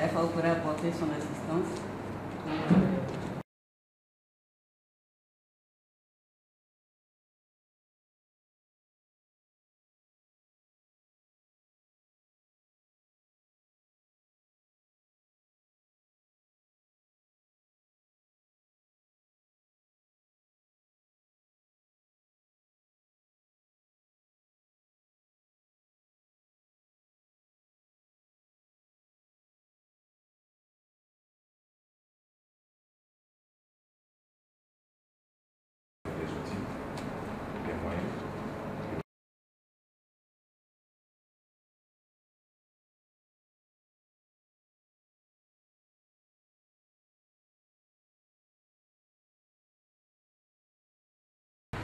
la FAO pourrait apporter son assistance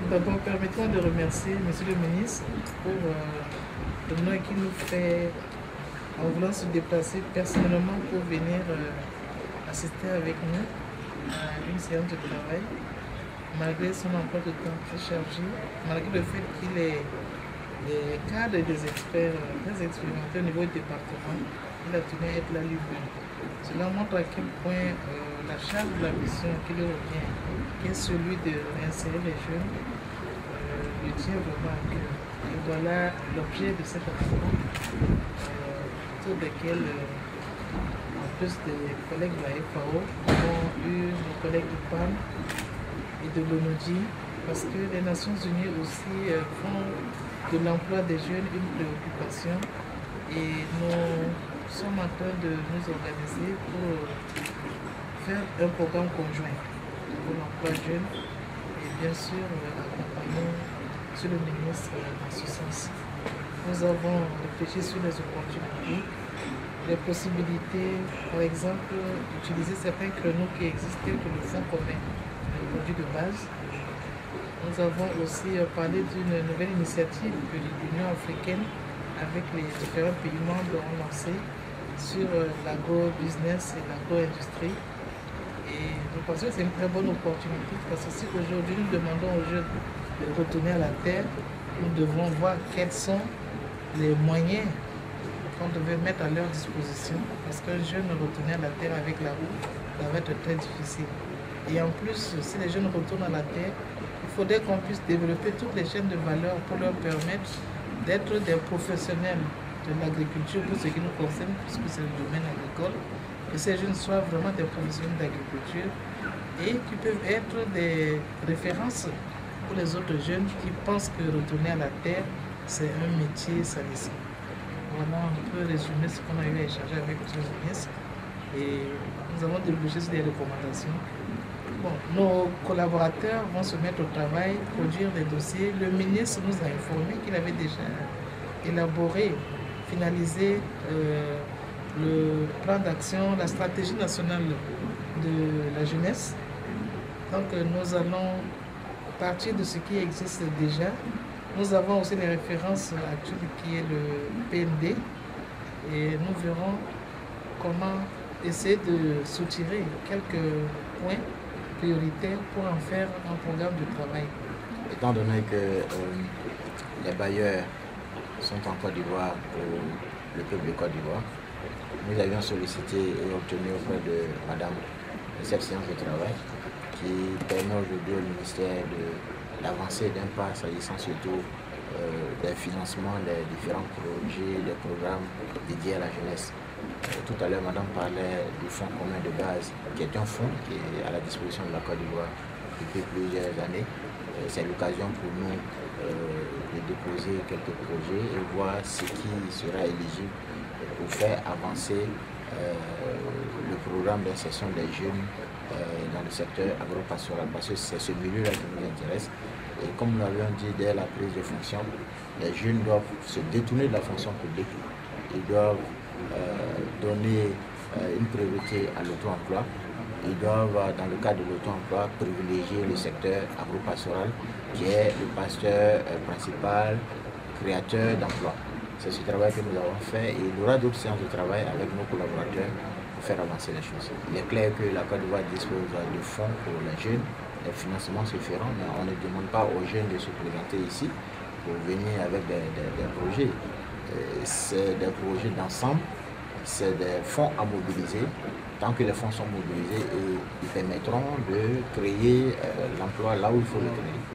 D'abord, permettez-moi de remercier Monsieur le ministre pour le nom qu'il nous fait en voulant se déplacer personnellement pour venir assister avec nous à une séance de travail, malgré son emploi de temps très chargé, malgré le fait qu'il est des cadres et des experts très expérimentés au niveau du département, il a tenu à être là lui-même. Cela montre à quel point la charge de la mission qui lui revient, qui est celui de réinsérer les jeunes, lui tient vraiment à cœur. Et voilà l'objet de cette rencontre, autour desquels, en plus des collègues de la FAO, ont eu nos collègues du PAN et de l'ONUDI, parce que les Nations Unies aussi font de l'emploi des jeunes une préoccupation et nous sommes en train de nous organiser pour faire un programme conjoint pour l'emploi jeune et bien sûr accompagner Monsieur le ministre dans ce sens. Nous avons réfléchi sur les opportunités, les possibilités, par exemple, d'utiliser certains créneaux qui existaient pour le fonds commun, le produit de base. Nous avons aussi parlé d'une nouvelle initiative que l'Union africaine, avec les différents pays membres, ont lancée sur l'agro-business et l'agro-industrie. Et nous pensons que c'est une très bonne opportunité parce que si aujourd'hui nous demandons aux jeunes de retourner à la terre, nous devons voir quels sont les moyens qu'on devait mettre à leur disposition parce qu'un jeune retourner à la terre avec la roue, ça va être très difficile. Et en plus, si les jeunes retournent à la terre, il faudrait qu'on puisse développer toutes les chaînes de valeur pour leur permettre d'être des professionnels de l'agriculture pour ce qui nous concerne, puisque c'est le domaine agricole, que ces jeunes soient vraiment des professionnels d'agriculture et qui peuvent être des références pour les autres jeunes qui pensent que retourner à la terre, c'est un métier salissant. Voilà un peu résumé ce qu'on a eu à échanger avec M. le ministre et nous avons débouché sur des recommandations. Bon, nos collaborateurs vont se mettre au travail, produire des dossiers. Le ministre nous a informé qu'il avait déjà élaboré, finalisé le plan d'action, la stratégie nationale de la jeunesse. Donc nous allons partir de ce qui existe déjà. Nous avons aussi les références actuelles qui est le PND et nous verrons comment essayer de soutirer quelques points prioritaires pour en faire un programme de travail. Étant donné que les bailleurs sont en Côte d'Ivoire pour le peuple de Côte d'Ivoire, nous avions sollicité et obtenu auprès de Madame cette séance de travail qui permet aujourd'hui au ministère d'avancer d'un pas s'agissant surtout des financements des différents projets, des programmes dédiés à la jeunesse. Tout à l'heure, Madame parlait du fonds commun de base, qui est un fonds qui est à la disposition de la Côte d'Ivoire depuis plusieurs années. C'est l'occasion pour nous de déposer quelques projets et voir ce qui sera éligible pour faire avancer le programme d'insertion des jeunes dans le secteur agro-pastoral, parce que c'est ce milieu-là qui nous intéresse. Et comme nous l'avions dit dès la prise de fonction, les jeunes doivent se détourner de la fonction publique. Ils doivent donner une priorité à l'auto-emploi. Ils doivent, dans le cadre de l'auto-emploi, privilégier le secteur agro-pastoral qui est le pasteur principal, créateur d'emplois. C'est ce travail que nous avons fait et il y aura d'autres séances de travail avec nos collaborateurs pour faire avancer les choses. Il est clair que la Côte d'Ivoire dispose de fonds pour les jeunes, les financements se feront, mais on ne demande pas aux jeunes de se présenter ici pour venir avec des projets. C'est des projets d'ensemble c'est des fonds à mobiliser. Tant que les fonds sont mobilisés, et ils permettront de créer l'emploi là où il faut le créer.